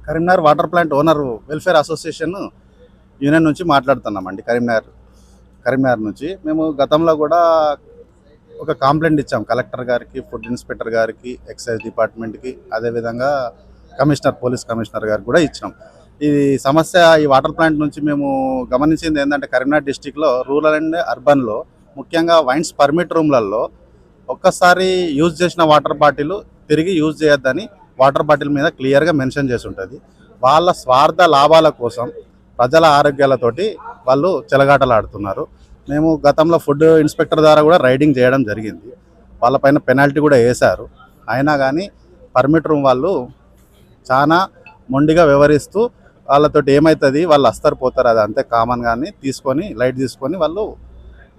Karimnagar water plant owner welfare association union నుంచి మాట్లాడుతున్నామండి. కరీంనగర్ నుంచి మేము గతంలో కూడా ఒక కంప్లైంట్ ఇచ్చాం కలెక్టర్ గారికి, ఫుడ్ ఇన్స్పెక్టర్ గారికి, ఎక్సైజ్ డిపార్ట్మెంట్కి, అదేవిధంగా పోలీస్ కమిషనర్ గారికి కూడా ఇచ్చాం. ఈ సమస్య ఈ వాటర్ ప్లాంట్ నుంచి మేము గమనించింది ఏంటంటే కరీంనగర్ డిస్టిక్లో రూరల్ అండ్ అర్బన్లో ముఖ్యంగా వైన్స్ పర్మిట్ రూమ్లలో ఒక్కసారి యూజ్ చేసిన వాటర్ బాటిల్ తిరిగి యూజ్ చేయొద్దని వాటర్ బాటిల్ మీద క్లియర్గా మెన్షన్ చేసి ఉంటుంది. వాళ్ళ స్వార్థ లాభాల కోసం ప్రజల ఆరోగ్యాలతోటి వాళ్ళు చెలగాటలాడుతున్నారు. మేము గతంలో ఫుడ్ ఇన్స్పెక్టర్ ద్వారా కూడా రైడింగ్ చేయడం జరిగింది. వాళ్ళపైన పెనాల్టీ కూడా వేశారు. అయినా కానీ పర్మిట్ రూమ్ వాళ్ళు చాలా మొండిగా వ్యవహరిస్తూ వాళ్ళతోటి ఏమవుతుంది, వాళ్ళు వస్తారు పోతారు, అది అంతే కామన్. కానీ లైట్ తీసుకొని వాళ్ళు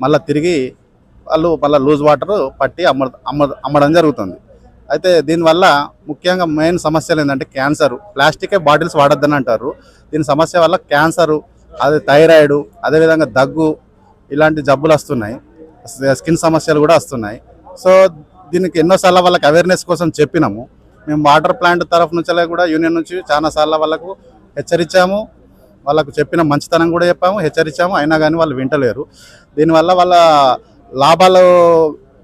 మళ్ళీ లూజ్ వాటర్ పట్టి అమ్మడం జరుగుతుంది. అయితే దీనివల్ల ముఖ్యంగా మెయిన్ సమస్యలు ఏంటంటే క్యాన్సరు. ప్లాస్టికే బాటిల్స్ వాడొద్దని అంటారు. దీని సమస్య వల్ల క్యాన్సరు, అది థైరాయిడ్, అదేవిధంగా దగ్గు, ఇలాంటి జబ్బులు వస్తున్నాయి. స్కిన్ సమస్యలు కూడా వస్తున్నాయి. సో దీనికి ఎన్నోసార్లు వాళ్ళకి అవేర్నెస్ కోసం చెప్పినాము. మేము వాటర్ ప్లాంట్ తరఫు నుంచి కూడా యూనియన్ నుంచి చాలాసార్లు వాళ్ళకు హెచ్చరించాము. వాళ్ళకు చెప్పిన మంచితనం కూడా చెప్పాము, హెచ్చరించాము. అయినా కానీ వాళ్ళు వింటలేరు. దీనివల్ల వాళ్ళ లాభాలు,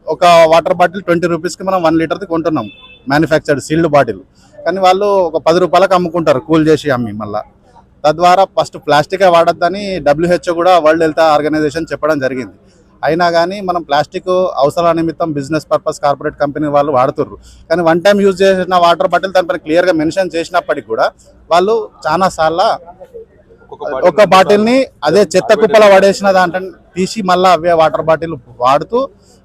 ఒక వాటర్ బాటిల్ 20 రూపీస్కి మనం 1 లీటర్ది కొంటున్నాం, మ్యానుఫ్యాక్చర్డ్ సీల్డ్ బాటిల్. కానీ వాళ్ళు ఒక 10 రూపాయలకు అమ్ముకుంటారు, కూల్ చేసి అమ్మి. మళ్ళీ తద్వారా ఫస్ట్ ప్లాస్టికే వాడొద్దని WHO కూడా, వరల్డ్ హెల్త్ ఆర్గనైజేషన్ చెప్పడం జరిగింది. అయినా కానీ మనం ప్లాస్టిక్ అవసరాల నిమిత్తం బిజినెస్ పర్పస్ కార్పొరేట్ కంపెనీ వాళ్ళు వాడుతుర్రు. కానీ వన్ టైం యూజ్ చేసిన వాటర్ బాటిల్ దానిపైన క్లియర్గా మెన్షన్ చేసినప్పటికీ కూడా వాళ్ళు చాలాసార్లు ఒక బాటిల్ని అదే చెత్త కుప్పల పడేసిన దాంట్లో తీసి మళ్ళీ అవే వాటర్ బాటిల్ వాడుతూ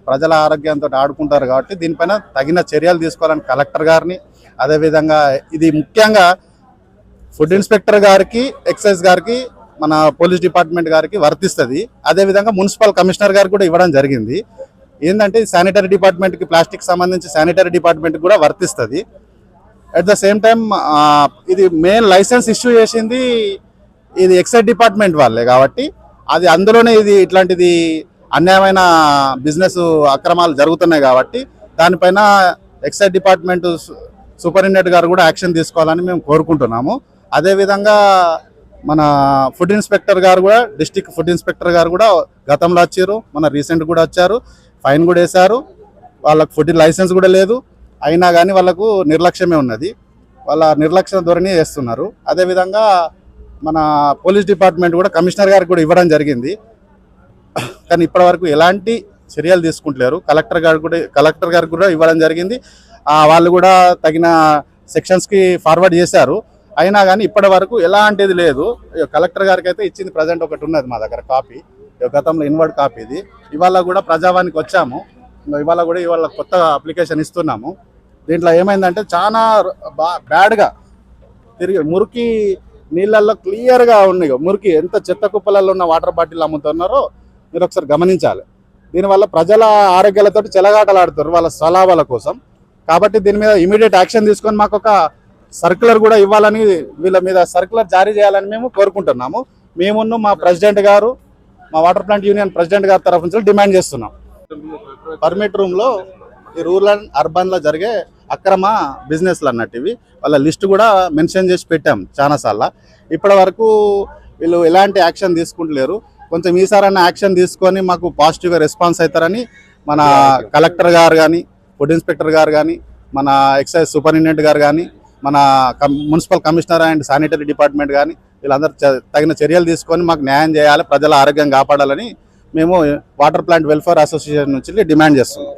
ప్రజల ఆరోగ్యంతో ఆడుకుంటారు. కాబట్టి దీనిపైన తగిన చర్యలు తీసుకోవాలని కలెక్టర్ గారిని, అదేవిధంగా ఇది ముఖ్యంగా ఫుడ్ ఇన్స్పెక్టర్ గారికి, ఎక్సైజ్ గారికి, మన పోలీస్ డిపార్ట్మెంట్ గారికి వర్తిస్తుంది. అదేవిధంగా మున్సిపల్ కమిషనర్ గారికి కూడా ఇవ్వడం జరిగింది. ఏంటంటే శానిటరీ డిపార్ట్మెంట్కి, ప్లాస్టిక్ సంబంధించి శానిటరీ డిపార్ట్మెంట్కి కూడా వర్తిస్తుంది. అట్ ద సేమ్ టైం ఇది మెయిన్ లైసెన్స్ ఇష్యూ చేసింది ఇది ఎక్సైజ్ డిపార్ట్మెంట్ వాళ్ళే. కాబట్టి అది అందులోనే ఇట్లాంటిది అన్యాయమైన బిజినెస్ అక్రమాలు జరుగుతున్నాయి. కాబట్టి దానిపైన ఎక్సైజ్ డిపార్ట్మెంట్ సూపరింటెండెంట్ గారు కూడా యాక్షన్ తీసుకోవాలని మేము కోరుకుంటున్నాము. అదేవిధంగా మన ఫుడ్ ఇన్స్పెక్టర్ గారు కూడా, డిస్ట్రిక్ట్ ఫుడ్ ఇన్స్పెక్టర్ గారు కూడా గతంలో వచ్చారు, మన రీసెంట్ కూడా వచ్చారు, ఫైన్ కూడా వేశారు. వాళ్ళకు ఫుడ్ లైసెన్స్ కూడా లేదు. అయినా కానీ వాళ్ళకు నిర్లక్ష్యమే ఉన్నది. వాళ్ళ నిర్లక్ష్య ధోరణి చేస్తున్నారు. అదేవిధంగా మన పోలీస్ డిపార్ట్మెంట్ కూడా కమిషనర్ గారికి కూడా ఇవ్వడం జరిగింది. కానీ ఇప్పటివరకు ఎలాంటి చర్యలు తీసుకుంటలేరు. కలెక్టర్ గారికి కూడా ఇవ్వడం జరిగింది. వాళ్ళు కూడా తగిన సెక్షన్స్కి ఫార్వర్డ్ చేశారు. అయినా కానీ ఇప్పటి వరకు ఎలాంటిది లేదు. కలెక్టర్ గారికి అయితే ఇచ్చింది ప్రజెంట్ ఒకటి ఉన్నది మా దగ్గర కాపీ, గతంలో ఇన్వర్డ్ కాపీ. ఇది ఇవాళ కూడా ప్రజావానికి వచ్చాము. ఇవాళ కొత్త అప్లికేషన్ ఇస్తున్నాము. దీంట్లో ఏమైందంటే చాలా బ్యాడ్గా తిరిగి మురికి నీళ్ళల్లో క్లియర్గా ఉన్నాయి. మురికి ఎంత చెత్త కుప్పలలో ఉన్న వాటర్ బాటిల్ అమ్ముతున్నారో మీరు ఒకసారి గమనించాలి. దీనివల్ల ప్రజల ఆరోగ్యాలతో చెలగాటలాడుతారు వాళ్ళ స్వలాభాల కోసం. కాబట్టి దీని మీద ఇమీడియట్ యాక్షన్ తీసుకొని మాకు ఒక సర్క్యులర్ కూడా ఇవ్వాలని, వీళ్ళ మీద సర్క్యులర్ జారీ చేయాలని మేము కోరుకుంటున్నాము. మేమున్న మా ప్రెసిడెంట్ గారు, మా వాటర్ ప్లాంట్ యూనియన్ ప్రెసిడెంట్ గారి తరఫు నుంచి డిమాండ్ చేస్తున్నాం. పర్మిట్ రూమ్లో ఈ రూరల్ అండ్ అర్బన్లో జరిగే అక్రమ బిజినెస్లు అన్నట్టు ఇవి వాళ్ళ లిస్టు కూడా మెన్షన్ చేసి పెట్టాం చాలాసార్లు. ఇప్పటి వరకు వీళ్ళు ఎలాంటి యాక్షన్ తీసుకుంటలేరు. కొంచెం ఈసారైనా యాక్షన్ తీసుకొని మాకు పాజిటివ్గా రెస్పాన్స్ అవుతారని మన కలెక్టర్ గారు కానీ, ఫుడ్ ఇన్స్పెక్టర్ గారు కానీ, మన ఎక్సైజ్ సూపరింటెండెంట్ గారు కానీ, మన municipal commissioner and sanitary department కానీ వీళ్ళందరూ తగిన చర్యలు తీసుకొని మాకు న్యాయం చేయాలి, ప్రజల ఆరోగ్యం కాపాడాలని మేము వాటర్ ప్లాంట్ వెల్ఫేర్ అసోసియేషన్ నుంచి డిమాండ్ చేస్తున్నాం.